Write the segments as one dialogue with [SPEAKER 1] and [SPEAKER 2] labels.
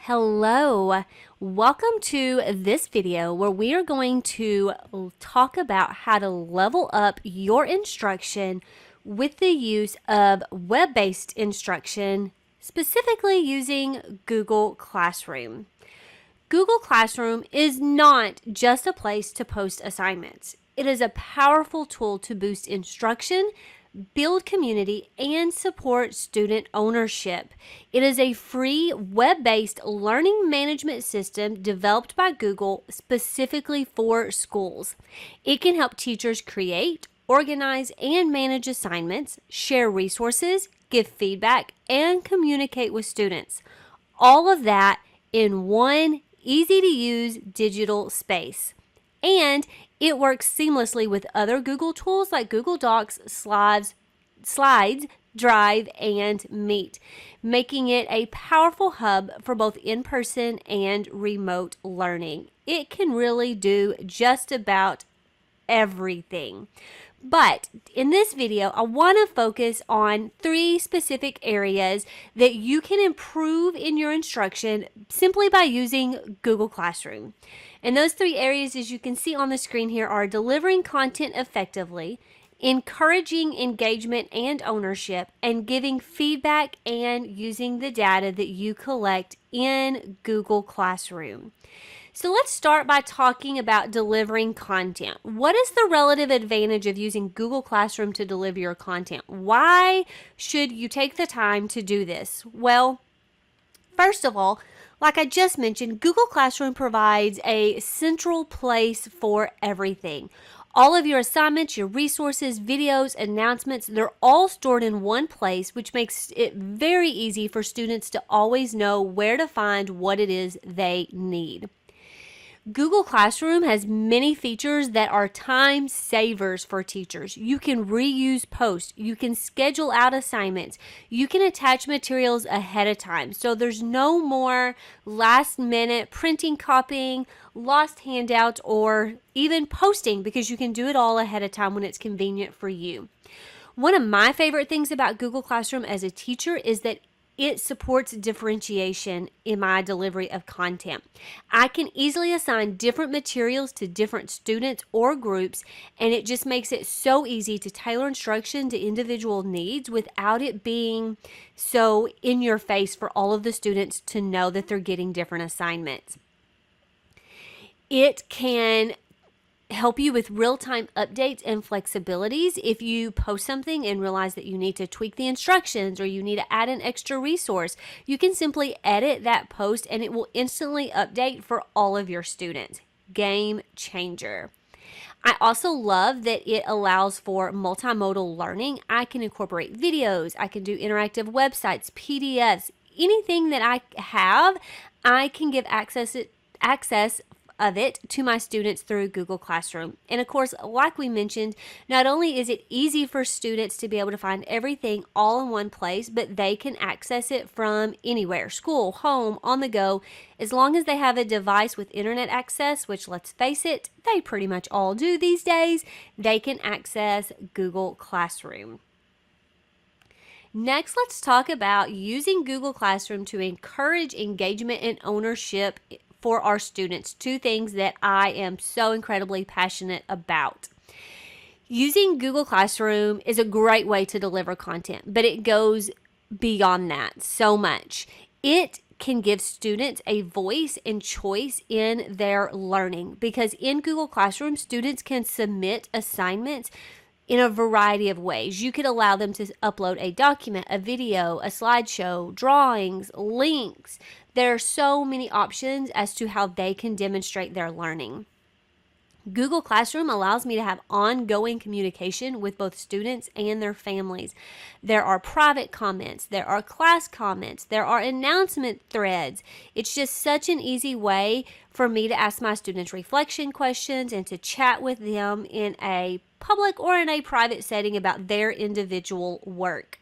[SPEAKER 1] Hello, welcome to this video where we are going to talk about how to level up your instruction with the use of web-based instruction, specifically using Google Classroom. Google Classroom is not just a place to post assignments. It is a powerful tool to boost instruction, build community, and support student ownership. It is a free web-based learning management system developed by Google specifically for schools. It can help teachers create, organize, and manage assignments, share resources, give feedback, and communicate with students. All of that in one easy-to-use digital space. And it works seamlessly with other Google tools like Google Docs, Slides, Drive, and Meet, making it a powerful hub for both in-person and remote learning. It can really do just about everything. But in this video, I want to focus on 3 specific areas that you can improve in your instruction simply by using Google Classroom. And those 3 areas, as you can see on the screen here, are delivering content effectively, encouraging engagement and ownership, and giving feedback and using the data that you collect in Google Classroom. So let's start by talking about delivering content. What is the relative advantage of using Google Classroom to deliver your content? Why should you take the time to do this? Well, first of all, like I just mentioned, Google Classroom provides a central place for everything. All of your assignments, your resources, videos, announcements, they're all stored in one place, which makes it very easy for students to always know where to find what it is they need. Google Classroom has many features that are time savers for teachers. You can reuse posts. You can schedule out assignments. You can attach materials ahead of time. So there's no more last minute printing, copying, lost handouts, or even posting, because you can do it all ahead of time when it's convenient for you. One of my favorite things about Google Classroom as a teacher is that it supports differentiation in my delivery of content. I can easily assign different materials to different students or groups, and it just makes it so easy to tailor instruction to individual needs without it being so in your face for all of the students to know that they're getting different assignments. It can help you with real-time updates and flexibilities. If you post something and realize that you need to tweak the instructions or you need to add an extra resource, you can simply edit that post and it will instantly update for all of your students. Game changer. I also love that it allows for multimodal learning. I can incorporate videos, I can do interactive websites, PDFs, anything that I have, I can give access of it to my students through Google Classroom. And of course, like we mentioned, not only is it easy for students to be able to find everything all in one place, but they can access it from anywhere, school, home, on the go, as long as they have a device with internet access, which, let's face it, they pretty much all do these days. They can access Google Classroom. Next, let's talk about using Google Classroom to encourage engagement and ownership for our students. 2 things that I am so incredibly passionate about. Using Google Classroom is a great way to deliver content, but it goes beyond that so much. It can give students a voice and choice in their learning, because in Google Classroom, students can submit assignments in a variety of ways. You could allow them to upload a document, a video, a slideshow, drawings, links. There are so many options as to how they can demonstrate their learning. Google Classroom allows me to have ongoing communication with both students and their families. There are private comments, there are class comments, there are announcement threads. It's just such an easy way for me to ask my students reflection questions and to chat with them in a public or in a private setting about their individual work.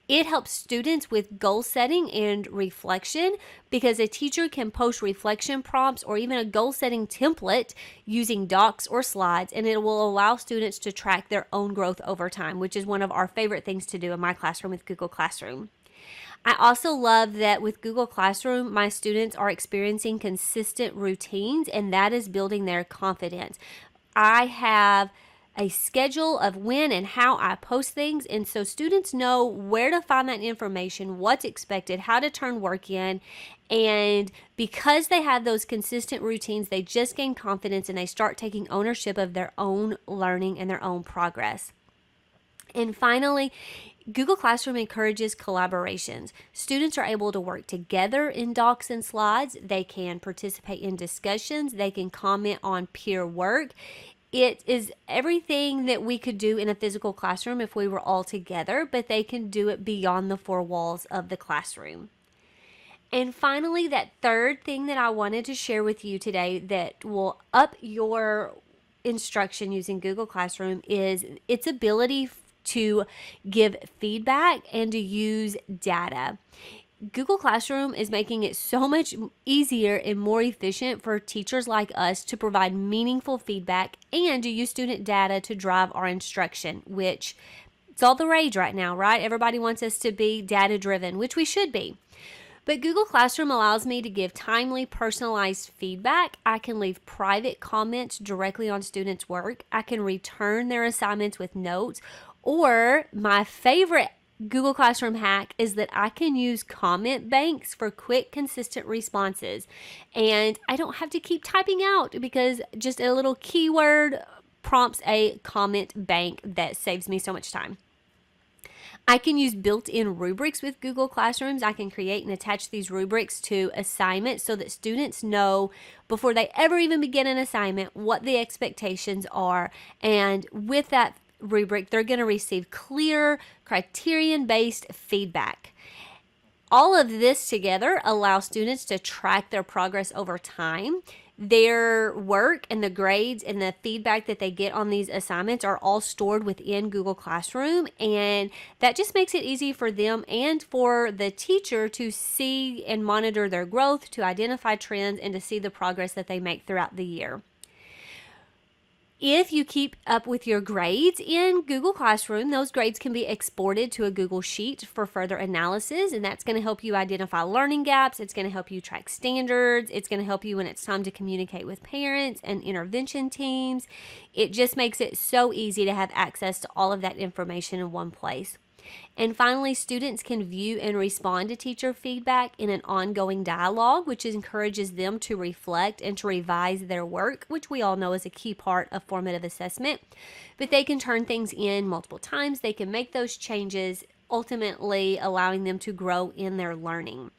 [SPEAKER 1] It helps students with goal setting and reflection, because a teacher can post reflection prompts or even a goal setting template using docs or slides, and it will allow students to track their own growth over time, which is one of our favorite things to do in my classroom with Google Classroom. I also love that with Google Classroom, my students are experiencing consistent routines, and that is building their confidence. I have a schedule of when and how I post things, and so students know where to find that information, what's expected, how to turn work in, and because they have those consistent routines, they just gain confidence and they start taking ownership of their own learning and their own progress. And finally, Google Classroom encourages collaborations. Students are able to work together in docs and slides. They can participate in discussions. They can comment on peer work. It is everything that we could do in a physical classroom if we were all together, but they can do it beyond the four walls of the classroom. And finally, that third thing that I wanted to share with you today that will up your instruction using Google Classroom is its ability to give feedback and to use data. Google Classroom is making it so much easier and more efficient for teachers like us to provide meaningful feedback and to use student data to drive our instruction, which it's all the rage right now, right? Everybody wants us to be data driven, which we should be. But Google Classroom allows me to give timely, personalized feedback. I can leave private comments directly on students' work. I can return their assignments with notes. Or my favorite Google Classroom hack is that I can use comment banks for quick, consistent responses. And I don't have to keep typing out because just a little keyword prompts a comment bank that saves me so much time. I can use built-in rubrics with Google Classrooms. I can create and attach these rubrics to assignments so that students know before they ever even begin an assignment what the expectations are. And with that rubric, they're going to receive clear, criterion-based feedback. All of this together allows students to track their progress over time. Their work and the grades and the feedback that they get on these assignments are all stored within Google Classroom, and that just makes it easy for them and for the teacher to see and monitor their growth, to identify trends, and to see the progress that they make throughout the year. If you keep up with your grades in Google Classroom, those grades can be exported to a Google Sheet for further analysis, and that's going to help you identify learning gaps. It's going to help you track standards. It's going to help you when it's time to communicate with parents and intervention teams. It just makes it so easy to have access to all of that information in one place. And finally, students can view and respond to teacher feedback in an ongoing dialogue, which encourages them to reflect and to revise their work, which we all know is a key part of formative assessment. But they can turn things in multiple times. They can make those changes, ultimately allowing them to grow in their learning.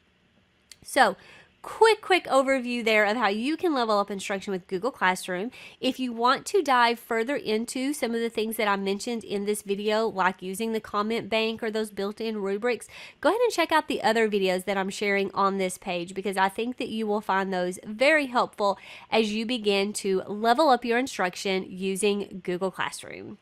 [SPEAKER 1] So, quick overview there of how you can level up instruction with Google Classroom. If you want to dive further into some of the things that I mentioned in this video, like using the comment bank or those built-in rubrics, go ahead and check out the other videos that I'm sharing on this page, because I think that you will find those very helpful as you begin to level up your instruction using Google Classroom.